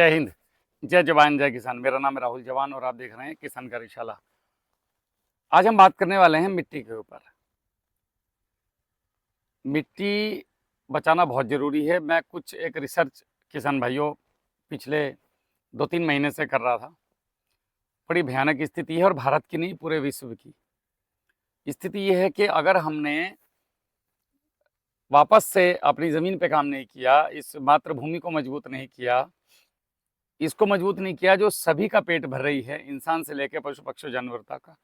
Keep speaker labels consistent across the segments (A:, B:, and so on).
A: जय हिंद, जय जवान जय किसान। मेरा नाम है राहुल जवान और आप देख रहे हैं किसान का रिसाला। आज हम बात करने वाले हैं मिट्टी के ऊपर। मिट्टी बचाना बहुत ज़रूरी है। मैं कुछ एक रिसर्च किसान भाइयों पिछले 2-3 महीने से कर रहा था। बड़ी भयानक स्थिति है और भारत की नहीं पूरे विश्व की स्थिति ये है कि अगर हमने वापस से अपनी ज़मीन पे काम नहीं किया, इस मातृभूमि को मजबूत नहीं किया, इसको मजबूत नहीं किया जो सभी का पेट भर रही है, इंसान से लेकर पशु पक्षी जानवर तक,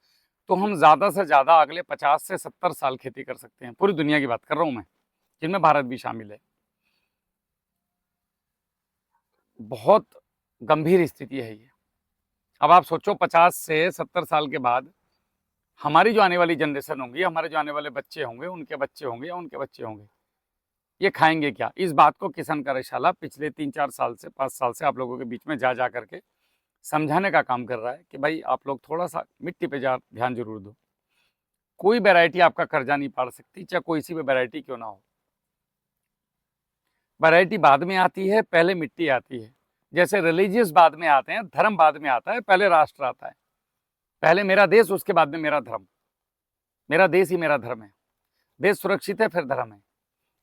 A: तो हम ज़्यादा से ज़्यादा अगले 50 से 70 साल खेती कर सकते हैं। पूरी दुनिया की बात कर रहा हूँ मैं, जिनमें भारत भी शामिल है। बहुत गंभीर स्थिति है ये। अब आप सोचो 50 से 70 साल के बाद हमारी जो आने वाली जनरेशन होंगी, हमारे जो आने वाले बच्चे होंगे, उनके बच्चे होंगे या उनके बच्चे होंगे, ये खाएंगे क्या? इस बात को किसान का रिसाला पिछले 3-4 साल से 5 साल से आप लोगों के बीच में जा करके समझाने का काम कर रहा है कि भाई आप लोग थोड़ा सा मिट्टी पे ध्यान जरूर दो। कोई वैरायटी आपका कर्जा नहीं पाड़ सकती, चाहे कोई सी भी वैरायटी क्यों ना हो। वैरायटी बाद में आती है, पहले मिट्टी आती है। जैसे रिलीजियस बाद में आते हैं, धर्म बाद में आता है, पहले राष्ट्र आता है। पहले मेरा देश, उसके बाद में मेरा धर्म। मेरा देश ही मेरा धर्म है। देश सुरक्षित है फिर धर्म है।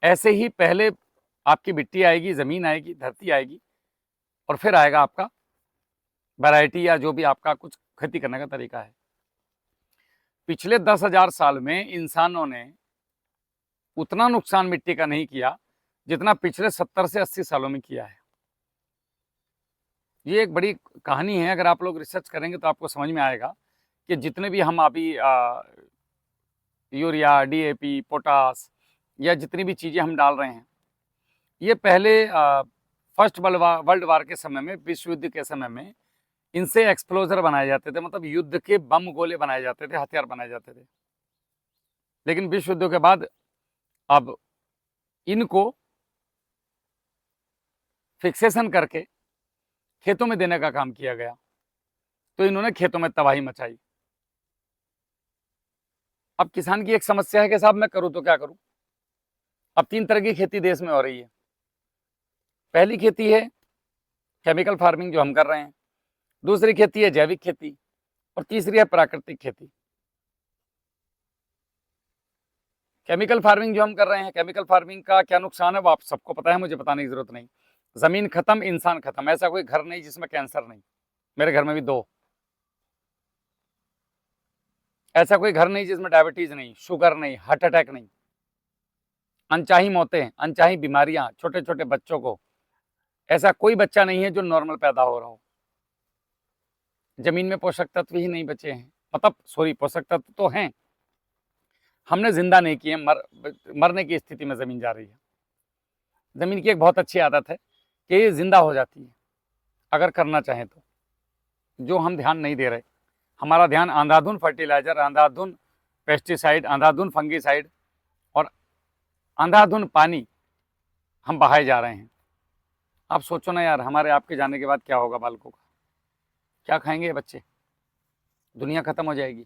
A: ऐसे ही पहले आपकी मिट्टी आएगी, जमीन आएगी, धरती आएगी और फिर आएगा आपका वैरायटी या जो भी आपका कुछ खेती करने का तरीका है। पिछले 10,000 साल में इंसानों ने उतना नुकसान मिट्टी का नहीं किया जितना पिछले 70 से 80 सालों में किया है। ये एक बड़ी कहानी है। अगर आप लोग रिसर्च करेंगे तो आपको समझ में आएगा कि जितने भी हम अभी यूरिया, डीएपी, पोटास या जितनी भी चीज़ें हम डाल रहे हैं, ये पहले फर्स्ट वर्ल्ड वार के समय में, विश्व युद्ध के समय में इनसे एक्सप्लोजर बनाए जाते थे, मतलब युद्ध के बम गोले बनाए जाते थे, हथियार बनाए जाते थे। लेकिन विश्व युद्ध के बाद अब इनको फिक्सेशन करके खेतों में देने का काम किया गया, तो इन्होंने खेतों में तबाही मचाई। अब किसान की एक समस्या है कि साहब मैं करूं तो क्या करूं। अब 3 तरह की खेती देश में हो रही है। पहली खेती है केमिकल फार्मिंग जो हम कर रहे हैं, दूसरी खेती है जैविक खेती और तीसरी है प्राकृतिक खेती। केमिकल फार्मिंग जो हम कर रहे हैं, केमिकल फार्मिंग का क्या नुकसान है वो आप सबको पता है, मुझे बताने की जरूरत नहीं। जमीन खत्म, इंसान खत्म। ऐसा कोई घर नहीं जिसमें कैंसर नहीं। मेरे घर में भी 2। ऐसा कोई घर नहीं जिसमें डायबिटीज नहीं, शुगर नहीं, हार्ट अटैक नहीं। अनचाही मौतें, अनचाही बीमारियां छोटे छोटे बच्चों को। ऐसा कोई बच्चा नहीं है जो नॉर्मल पैदा हो रहा हो। जमीन में पोषक तत्व ही नहीं बचे हैं, मतलब सॉरी, पोषक तत्व तो हैं, हमने जिंदा नहीं किए। मरने की स्थिति में जमीन जा रही है। जमीन की एक बहुत अच्छी आदत है कि ये जिंदा हो जाती है अगर करना चाहें तो, जो हम ध्यान नहीं दे रहे। हमारा ध्यान अंधाधुन फर्टिलाइजर, अंधाधुन पेस्टिसाइड, अंधाधुन फंगीसाइड और अंधाधुन पानी हम बहाए जा रहे हैं। आप सोचो ना यार, हमारे आपके जाने के बाद क्या होगा बालकों का? क्या खाएंगे ये बच्चे? दुनिया खत्म हो जाएगी।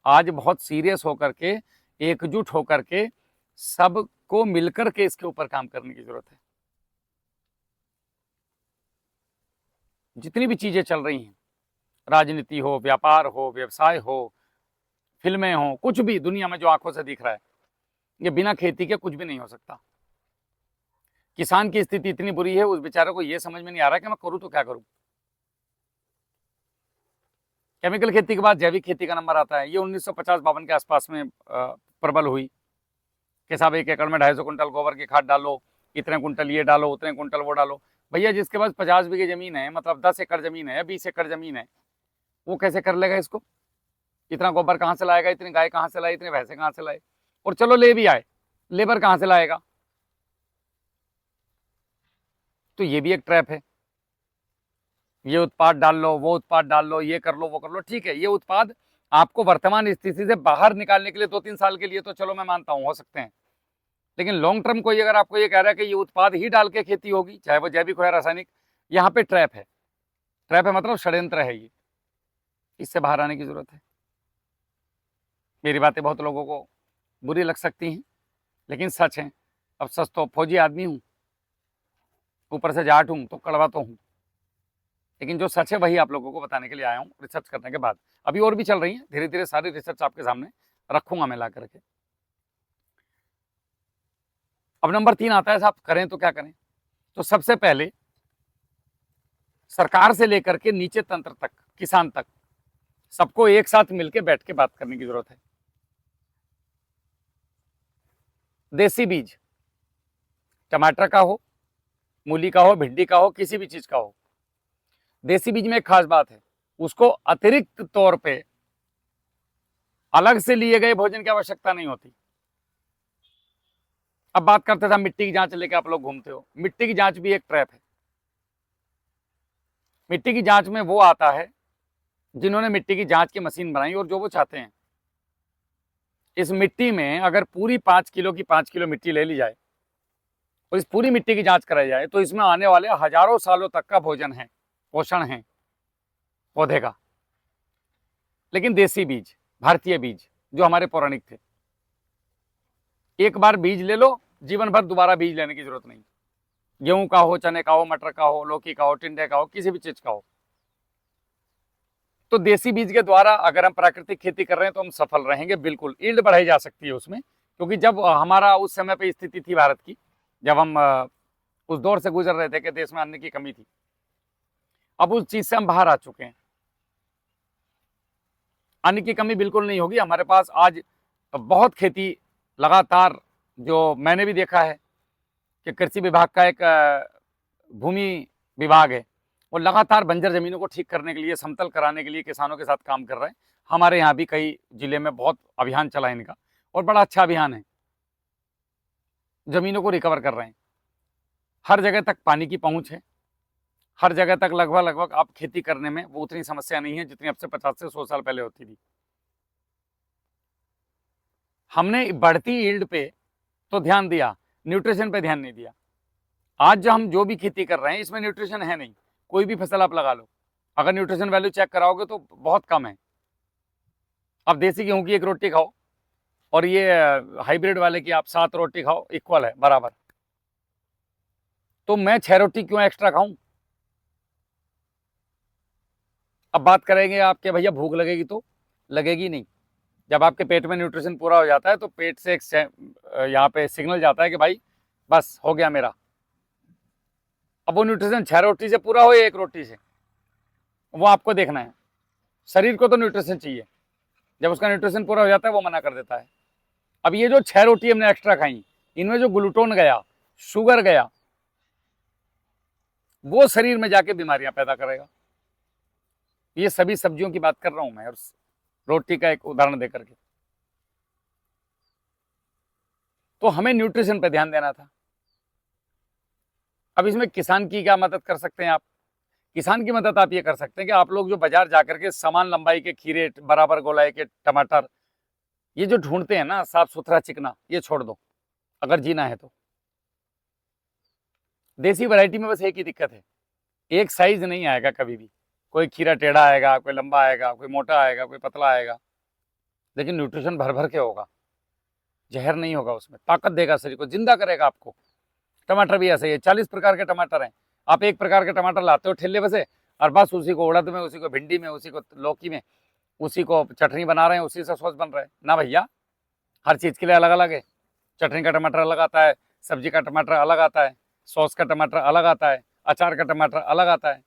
A: आज बहुत सीरियस होकर के, एकजुट होकर के, सबको मिलकर के इसके ऊपर काम करने की जरूरत है। जितनी भी चीजें चल रही हैं, राजनीति हो, व्यापार हो, व्यवसाय हो, फिल्में हो, कुछ भी दुनिया में जो आंखों से दिख रहा है, ये बिना खेती के कुछ भी नहीं हो सकता। किसान की स्थिति इतनी बुरी है, उस बेचारे को यह समझ में नहीं आ रहा कि मैं करूं तो क्या करूं। केमिकल खेती के बाद जैविक खेती का नंबर आता है। ये 1950-52 के आसपास में प्रबल हुई कि साहब 1 एकड़ में 250 कुंटल गोबर की खाद डालो, इतने कुंटल ये डालो, उतने कुंटल वो डालो। भैया जिसके पास 50 बीघे जमीन है, मतलब 10 एकड़ जमीन है, 20 एकड़ जमीन है, वो कैसे कर लेगा इसको? इतना गोबर कहाँ से लाएगा? इतनी गाय कहाँ से लाए? इतने भैंसे कहाँ से लाए? और चलो ले भी आए, लेबर कहाँ से लाएगा? तो ये भी एक ट्रैप है। ये उत्पाद डाल लो, वो उत्पाद डाल लो, ये कर लो, वो कर लो। ठीक है, ये उत्पाद आपको वर्तमान स्थिति से बाहर निकालने के लिए 2-3 साल के लिए तो चलो मैं मानता हूं, हो सकते हैं। लेकिन लॉन्ग टर्म कोई अगर आपको ये कह रहा है कि ये उत्पाद ही डाल के खेती होगी, चाहे वो जैविक हो या रासायनिक, यहाँ पे ट्रैप है। ट्रैप है मतलब षड्यंत्र है ये। इससे बाहर आने की जरूरत है। मेरी बातें बहुत लोगों को बुरी लग सकती हैं, लेकिन सच है। अब सच तो फौजी आदमी हूं, ऊपर से जाट हूं तो कड़वा तो हूं। लेकिन जो सच है वही आप लोगों को बताने के लिए आया हूँ रिसर्च करने के बाद। अभी और भी चल रही है, धीरे धीरे सारी रिसर्च आपके सामने रखूंगा मैं ला करके। अब नंबर 3 आता है साहब, करें तो क्या करें। तो सबसे पहले सरकार से लेकर के नीचे तंत्र तक, किसान तक, सबको एक साथ मिलकर बैठ के बात करने की जरूरत है। देसी बीज, टमाटर का हो, मूली का हो, भिंडी का हो, किसी भी चीज का हो, देसी बीज में एक खास बात है, उसको अतिरिक्त तौर पे अलग से लिए गए भोजन की आवश्यकता नहीं होती। अब बात करते थे मिट्टी की जांच लेके आप लोग घूमते हो, मिट्टी की जांच भी एक ट्रैप है। मिट्टी की जांच में वो आता है जिन्होंने मिट्टी की जांच की मशीन बनाई और जो वो चाहते हैं, इस मिट्टी में अगर पूरी 5 किलो की 5 किलो मिट्टी ले ली जाए और इस पूरी मिट्टी की जांच कराई जाए तो इसमें आने वाले हजारों सालों तक का भोजन है, पोषण है पौधे का। लेकिन देसी बीज, भारतीय बीज जो हमारे पौराणिक थे, एक बार बीज ले लो, जीवन भर दोबारा बीज लेने की जरूरत नहीं। गेहूं का हो, चने का हो, मटर का हो, लौकी का हो, टिंडे का हो, किसी भी चीज का हो। तो देसी बीज के द्वारा अगर हम प्राकृतिक खेती कर रहे हैं तो हम सफल रहेंगे, बिल्कुल ईल्ड बढ़ाई जा सकती है उसमें। क्योंकि जब हमारा उस समय पे स्थिति थी भारत की, जब हम उस दौर से गुजर रहे थे कि देश में अन्न की कमी थी, अब उस चीज से हम बाहर आ चुके हैं। अन्न की कमी बिल्कुल नहीं होगी हमारे पास। आज बहुत खेती लगातार, जो मैंने भी देखा है कि कृषि विभाग का एक भूमि विभाग है, वो लगातार बंजर जमीनों को ठीक करने के लिए, समतल कराने के लिए किसानों के साथ काम कर रहे हैं। हमारे यहाँ भी कई जिले में बहुत अभियान चला है इनका, और बड़ा अच्छा अभियान है। जमीनों को रिकवर कर रहे हैं, हर जगह तक पानी की पहुंच है, हर जगह तक लगभग आप खेती करने में वो उतनी समस्या नहीं है जितनी अब से 50 से 100 साल पहले होती थी। हमने बढ़ती यील्ड पे तो ध्यान दिया, न्यूट्रिशन पे ध्यान नहीं दिया। आज जो हम जो भी खेती कर रहे हैं इसमें न्यूट्रिशन है नहीं। कोई भी फसल आप लगा लो, अगर न्यूट्रिशन वैल्यू चेक कराओगे तो बहुत कम है। अब देसी गेहूं की 1 रोटी खाओ और ये हाइब्रिड वाले की आप 7 रोटी खाओ, इक्वल है, बराबर। तो मैं 6 रोटी क्यों एक्स्ट्रा खाऊं? अब बात करेंगे आपके भैया भूख लगेगी, तो लगेगी नहीं। जब आपके पेट में न्यूट्रिशन पूरा हो जाता है तो पेट से एक यहाँ पे सिग्नल जाता है कि भाई बस हो गया मेरा। अब वो न्यूट्रिशन 6 रोटी से पूरा हो या 1 रोटी से, वो आपको देखना है। शरीर को तो न्यूट्रिशन चाहिए, जब उसका न्यूट्रिशन पूरा हो जाता है वो मना कर देता है। अब ये जो 6 रोटी हमने एक्स्ट्रा खाई, इनमें जो ग्लूटोन गया, शुगर गया, वो शरीर में जाके बीमारियां पैदा करेगा। ये सभी सब्जियों की बात कर रहा हूं मैं, और रोटी का एक उदाहरण देकर के। तो हमें न्यूट्रिशन पे ध्यान देना था। अब इसमें किसान की क्या मदद कर सकते हैं आप? किसान की मदद आप ये कर सकते हैं कि आप लोग जो बाजार जाकर के समान लंबाई के खीरे, बराबर गोलाई के टमाटर, ये जो ढूंढते हैं ना साफ सुथरा चिकना, ये छोड़ दो अगर जीना है तो। देसी वैरायटी में बस एक ही दिक्कत है, एक साइज नहीं आएगा कभी भी। कोई खीरा टेढ़ा आएगा, कोई लंबा आएगा, कोई मोटा आएगा, कोई पतला आएगा, लेकिन न्यूट्रिशन भर भर के होगा। जहर नहीं होगा उसमें, ताकत देगा, शरीर को जिंदा करेगा आपको। टमाटर भी ऐसे ही है, 40 प्रकार के टमाटर हैं। आप एक प्रकार के टमाटर लाते हो ठेले पे से, और बस उसी को उड़द में, उसी को भिंडी में, उसी को लौकी में, उसी को चटनी बना रहे हैं, उसी से सॉस बन रहा है ना भैया। हर चीज़ के लिए अलग अलग है। चटनी का टमाटर अलग आता है, सब्जी का टमाटर अलग आता है, सॉस का टमाटर अलग आता है, अचार का टमाटर अलग आता है,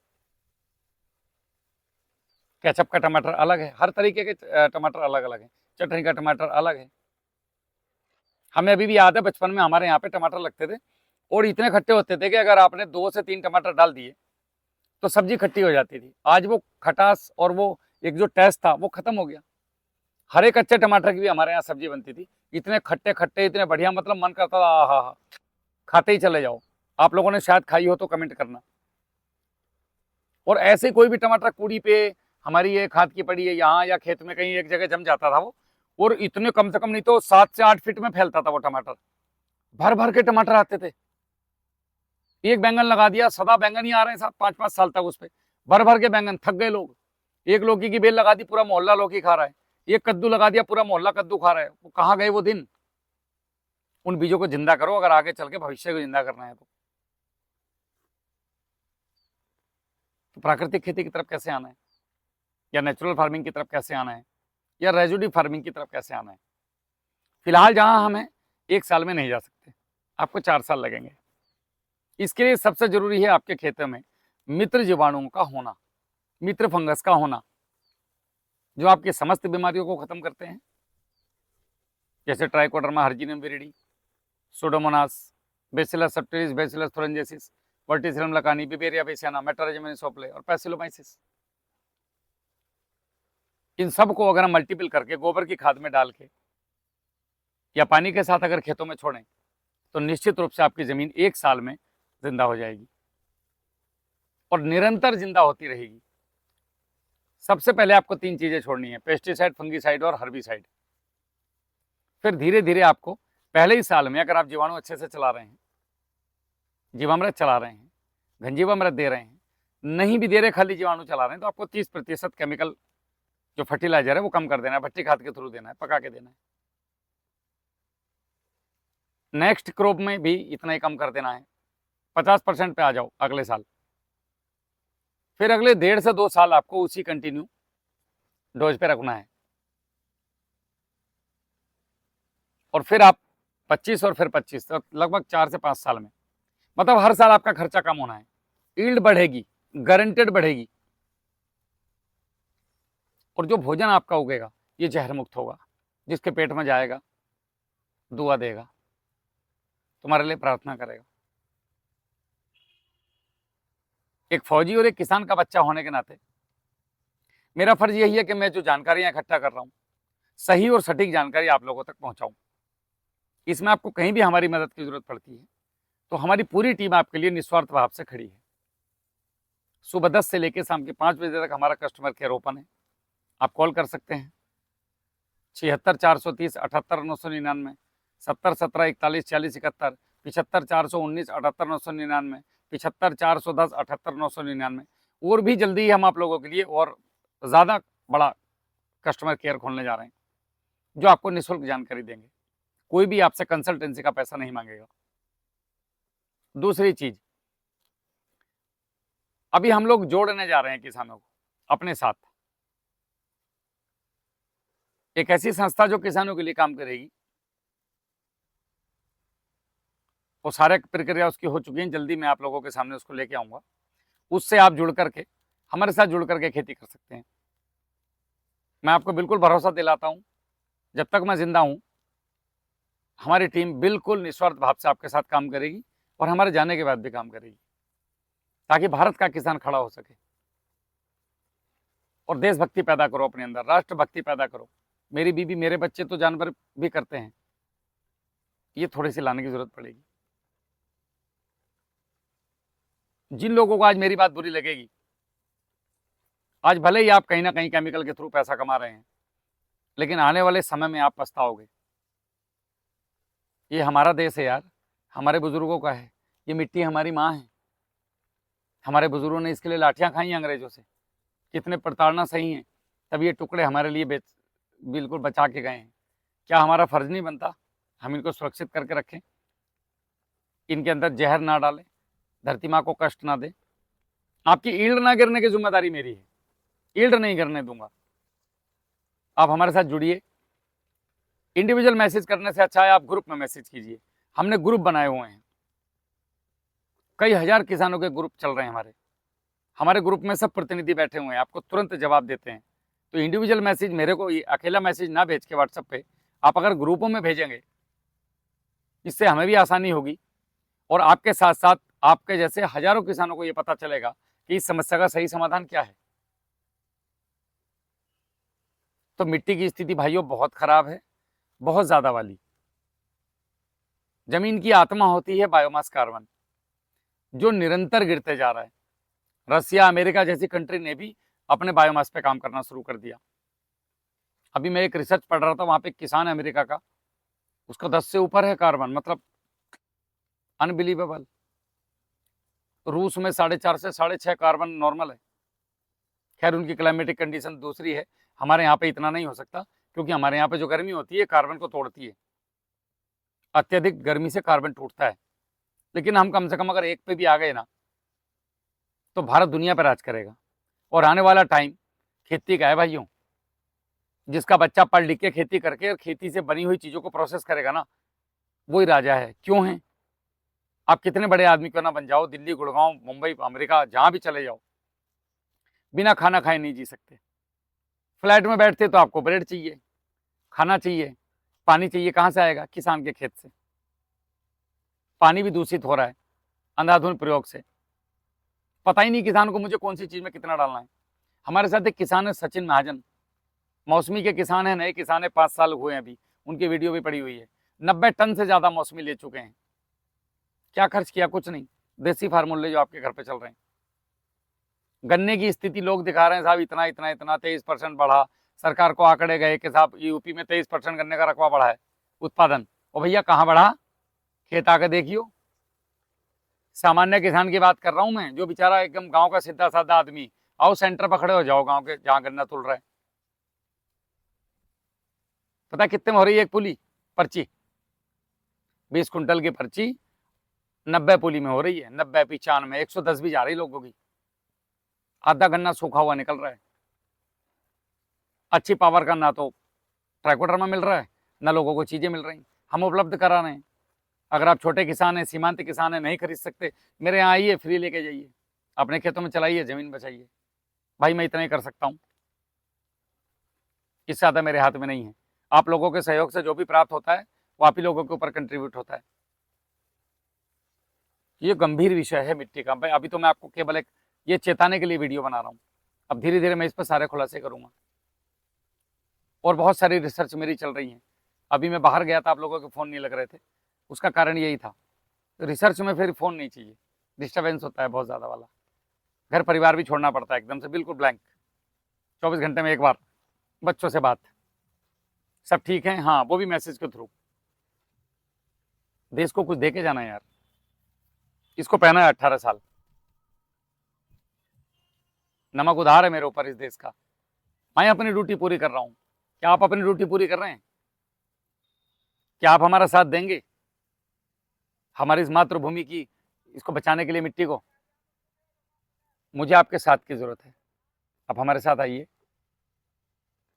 A: केचप का टमाटर अलग है। हर तरीके के टमाटर अलग अलग है, चटनी का टमाटर अलग है। हमें अभी भी याद है बचपन में हमारे यहाँ पे टमाटर लगते थे और इतने खट्टे होते थे कि अगर आपने 2 से 3 टमाटर डाल दिए तो सब्जी खट्टी हो जाती थी। आज वो खटास और वो एक जो टेस्ट था वो खत्म हो गया। हरे कच्चे टमाटर की भी हमारे यहाँ सब्जी बनती थी, इतने खट्टे खट्टे, इतने बढ़िया, मतलब मन करता था आहा, खाते ही चले जाओ। आप लोगों ने शायद खाई हो तो कमेंट करना। और ऐसे कोई भी टमाटर कूड़ी पे, हमारी ये खाद की पड़ी है यहाँ या खेत में कहीं एक जगह जम जाता था वो, और इतने कम से कम नहीं तो 7 से 8 फीट में फैलता था वो टमाटर। भर भर के टमाटर आते थे। एक बैंगन लगा दिया, सदा बैंगन ही आ रहे हैं 5-5 साल तक उस पर, भर भर के बैंगन, थक गए लोग। एक लौकी की बेल लगा दी, पूरा मोहल्ला लौकी खा रहा है। एक कद्दू लगा दिया, पूरा मोहल्ला कद्दू खा रहा है। वो कहाँ गए वो दिन? उन बीजों को जिंदा करो अगर आगे चल के भविष्य को जिंदा करना है तो। तो प्राकृतिक खेती की तरफ कैसे आना है, या नेचुरल फार्मिंग की तरफ कैसे आना है, या रेजिड्यू फार्मिंग की तरफ कैसे आना है। फिलहाल जहां हम हैं 1 साल में नहीं जा सकते, आपको 4 साल लगेंगे। इसके लिए सबसे जरूरी है आपके खेतों में मित्र जीवाणुओं का होना, मित्र फंगस का होना, जो आपकी समस्त बीमारियों को खत्म करते हैं, जैसे Trichoderma harzianum viride, Pseudomonas, Bacillus subtilis, Bacillus thuringiensis, Verticillium lecanii, Beauveria bassiana, Metarhizium anisopliae और पैसिलोमाइसिस। इन सब को अगर हम मल्टीपल करके गोबर की खाद में डाल के या पानी के साथ अगर खेतों में छोड़ें तो निश्चित रूप से आपकी जमीन 1 साल में जिंदा हो जाएगी और निरंतर जिंदा होती रहेगी। सबसे पहले आपको 3 चीजें छोड़नी है, पेस्टिसाइड, फंगीसाइड और हर्बिसाइड। फिर धीरे धीरे आपको पहले ही साल में अगर आप जीवाणु अच्छे से चला रहे हैं, जीवामृत चला रहे हैं, घनजीवामृत दे रहे हैं, नहीं भी दे रहे खाली जीवाणु चला रहे हैं, तो आपको 30% केमिकल जो फर्टिलाइजर है वो कम कर देना है, भट्टी खाद के थ्रू देना है, पका के देना है। नेक्स्ट क्रॉप में भी इतना ही कम कर देना है, 50% पे आ जाओ अगले साल। फिर अगले 1.5 से 2 साल आपको उसी कंटिन्यू डोज पे रखना है, और फिर आप 25 और फिर 25, तो लगभग 4 से 5 साल में, मतलब हर साल आपका खर्चा कम होना है, यील्ड बढ़ेगी, गारंटेड बढ़ेगी, और जो भोजन आपका उगेगा ये जहर मुक्त होगा, जिसके पेट में जाएगा दुआ देगा, तुम्हारे लिए प्रार्थना करेगा। एक फौजी और एक किसान का बच्चा होने के नाते मेरा फर्ज यही है कि मैं जो जानकारियां इकट्ठा कर रहा हूं सही और सटीक जानकारी आप लोगों तक पहुंचाऊं। इसमें आपको कहीं भी हमारी मदद की जरूरत पड़ती है तो हमारी पूरी टीम आपके लिए निस्वार्थ भाव से खड़ी है। सुबह 10 से लेकर शाम के 5 बजे तक हमारा कस्टमर केयर ओपन है, आप कॉल कर सकते हैं 76 430 78 999, 70 17 41 40 71, 75 419 78 999, 75 410 78 999। और भी जल्दी ही हम आप लोगों के लिए और ज़्यादा बड़ा कस्टमर केयर खोलने जा रहे हैं जो आपको निःशुल्क जानकारी देंगे, कोई भी आपसे कंसल्टेंसी का पैसा नहीं मांगेगा। दूसरी चीज, अभी हम लोग जोड़ने जा रहे हैं किसानों को अपने साथ, एक ऐसी संस्था जो किसानों के लिए काम करेगी। वो सारे प्रक्रिया उसकी हो चुकी है, जल्दी मैं आप लोगों के सामने उसको लेके आऊंगा। उससे आप जुड़ करके हमारे साथ जुड़ करके खेती कर सकते हैं। मैं आपको बिल्कुल भरोसा दिलाता हूं, जब तक मैं जिंदा हूं हमारी टीम बिल्कुल निस्वार्थ भाव से आपके साथ काम करेगी और हमारे जाने के बाद भी काम करेगी, ताकि भारत का किसान खड़ा हो सके। और देशभक्ति पैदा करो अपने अंदर, राष्ट्रभक्ति पैदा करो। मेरी बीवी मेरे बच्चे तो जानवर भी करते हैं, ये थोड़ी सी लाने की जरूरत पड़ेगी। जिन लोगों को आज मेरी बात बुरी लगेगी, आज भले ही आप कहीं ना कहीं केमिकल के थ्रू पैसा कमा रहे हैं, लेकिन आने वाले समय में आप पछताओगे। ये हमारा देश है यार, हमारे बुजुर्गों का है, ये मिट्टी हमारी माँ है। हमारे बुजुर्गों ने इसके लिए लाठियां खाई अंग्रेजों से, कितने प्रताड़ना सही हैं, तब ये टुकड़े हमारे लिए बिल्कुल बचा के गए हैं। क्या हमारा फर्ज नहीं बनता हम इनको सुरक्षित करके रखें, इनके अंदर जहर ना डालें, धरती माँ को कष्ट ना दें। आपकी ईल्ड ना गिरने की जिम्मेदारी मेरी है, ईल्ड नहीं गिरने दूंगा। आप हमारे साथ जुड़िए। इंडिविजुअल मैसेज करने से अच्छा है आप ग्रुप में मैसेज कीजिए। हमने ग्रुप बनाए हुए हैं, कई हजार किसानों के ग्रुप चल रहे हैं हमारे ग्रुप में सब प्रतिनिधि बैठे हुए हैं, आपको तुरंत जवाब देते हैं। तो इंडिविजुअल मैसेज मेरे को अकेला मैसेज ना भेज के व्हाट्सएप पे आप अगर ग्रुपों में भेजेंगे, इससे हमें भी आसानी होगी और आपके साथ साथ आपके जैसे हजारों किसानों को ये पता चलेगा कि इस समस्या का सही समाधान क्या है। तो मिट्टी की स्थिति भाइयों बहुत खराब है, बहुत ज्यादा वाली। जमीन की आत्मा होती है बायोमास कार्बन, जो निरंतर गिरते जा रहा है। रसिया, अमेरिका जैसी कंट्री ने भी अपने बायोमास पे काम करना शुरू कर दिया। अभी मैं एक रिसर्च पढ़ रहा था, वहां पे किसान अमेरिका का, उसका 10 से ऊपर है कार्बन, मतलब अनबिलीवेबल। रूस में 4.5 से 6.5 कार्बन नॉर्मल है। खैर उनकी क्लाइमेटिक कंडीशन दूसरी है, हमारे यहाँ पे इतना नहीं हो सकता, क्योंकि हमारे यहाँ पे जो गर्मी होती है कार्बन को तोड़ती है, अत्यधिक गर्मी से कार्बन टूटता है। लेकिन हम कम से कम अगर 1 पे भी आ गए ना, तो भारत दुनिया पर राज करेगा। और आने वाला टाइम खेती का है भाइयों। जिसका बच्चा पढ़ लिख के खेती करके और खेती से बनी हुई चीज़ों को प्रोसेस करेगा ना, वही राजा है। क्यों है? आप कितने बड़े आदमी क्यों ना बन जाओ, दिल्ली, गुड़गांव, मुंबई, अमेरिका, जहाँ भी चले जाओ, बिना खाना खाए नहीं जी सकते। फ्लैट में बैठते तो आपको ब्रेड चाहिए, खाना चाहिए, पानी चाहिए। कहाँ से आएगा? किसान के खेत से। पानी भी दूषित हो रहा है अंधाधुंध प्रयोग से। पता ही नहीं किसान को मुझे कौन सी चीज़ में कितना डालना है। हमारे साथ एक किसान है सचिन महाजन, मौसमी के किसान है, नए किसान है, 5 साल हुए हैं अभी, उनकी वीडियो भी पड़ी हुई है। 90 टन से ज़्यादा मौसमी ले चुके हैं। क्या खर्च किया? कुछ नहीं। देसी फार्मूले जो आपके घर पे चल रहे हैं। गन्ने की स्थिति लोग दिखा रहे हैं साहब, इतना इतना इतना 23% बढ़ा। सरकार को आंकड़े गए कि साहब यूपी में 23% गन्ने का रकबा बढ़ा है उत्पादन। और भैया कहाँ बढ़ा? खेत आकर देखियो। सामान्य किसान की बात कर रहा हूं मैं, जो बेचारा एकदम गांव का सीधा साधा आदमी। आओ सेंटर पर खड़े हो जाओ गांव के, जहां गन्ना तुल रहा है। पता कितने में हो रही है एक पुली पर्ची? 20 कुंटल की पर्ची 90 पुली में हो रही है। 90, 95, 110 भी जा रही लोगों की। आधा गन्ना सूखा हुआ निकल रहा है। अच्छी पावर का ना तो ट्रैक्टर में मिल रहा है, ना लोगों को चीजें मिल रही। हम उपलब्ध करा रहे हैं। अगर आप छोटे किसान हैं, सीमांत किसान हैं, नहीं खरीद सकते, मेरे यहाँ आइए, फ्री लेके जाइए, अपने खेतों में चलाइए, जमीन बचाइए। भाई मैं इतना ही कर सकता हूँ, इससे ज़्यादा मेरे हाथ में नहीं है। आप लोगों के सहयोग से जो भी प्राप्त होता है वो आप ही लोगों के ऊपर कंट्रीब्यूट होता है। ये गंभीर विषय है मिट्टी का। भाई अभी तो मैं आपको केवल एक ये चेताने के लिए वीडियो बना रहा हूँ। अब धीरे धीरे मैं इस पर सारे खुलासे करूँगा। और बहुत सारी रिसर्च मेरी चल रही है। अभी मैं बाहर गया था, आप लोगों के फ़ोन नहीं लग रहे थे, उसका कारण यही था। रिसर्च में फिर फ़ोन नहीं चाहिए, डिस्टर्बेंस होता है बहुत ज़्यादा वाला। घर परिवार भी छोड़ना पड़ता है एकदम से, बिल्कुल ब्लैंक। 24 घंटे में एक बार बच्चों से बात, सब ठीक है, हाँ, वो भी मैसेज के थ्रू। देश को कुछ दे के जाना है यार। इसको पहना है 18 साल, नमक उधार है मेरे ऊपर इस देश का। मैं अपनी ड्यूटी पूरी कर रहा हूँ। क्या आप अपनी ड्यूटी पूरी कर रहे हैं? क्या आप हमारा साथ देंगे हमारी इस मातृभूमि की, इसको बचाने के लिए, मिट्टी को? मुझे आपके साथ की ज़रूरत है। आप हमारे साथ आइए,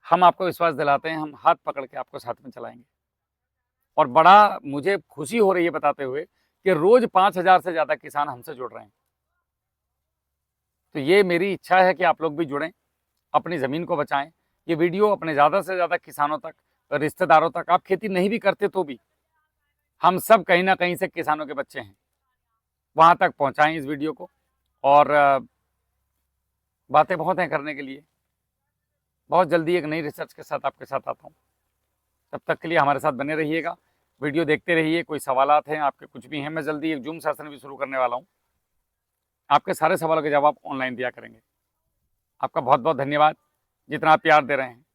A: हम आपको विश्वास दिलाते हैं, हम हाथ पकड़ के आपको साथ में चलाएंगे। और बड़ा मुझे खुशी हो रही है बताते हुए कि रोज 5,000 से ज़्यादा किसान हमसे जुड़ रहे हैं। तो ये मेरी इच्छा है कि आप लोग भी जुड़ें, अपनी ज़मीन को बचाएं। ये वीडियो अपने ज़्यादा से ज़्यादा किसानों तक, रिश्तेदारों तक, आप खेती नहीं भी करते तो भी, हम सब कहीं ना कहीं से किसानों के बच्चे हैं, वहाँ तक पहुँचाएं इस वीडियो को। और बातें बहुत हैं करने के लिए। बहुत जल्दी एक नई रिसर्च के साथ आपके साथ आता हूँ। तब तक के लिए हमारे साथ बने रहिएगा, वीडियो देखते रहिए। कोई सवालात हैं आपके, कुछ भी हैं, मैं जल्दी एक जूम सेशन भी शुरू करने वाला हूँ। आपके सारे सवालों के जवाब ऑनलाइन दिया करेंगे। आपका बहुत बहुत धन्यवाद जितना आप प्यार दे रहे हैं।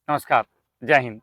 A: नमस्कार, जय हिंद।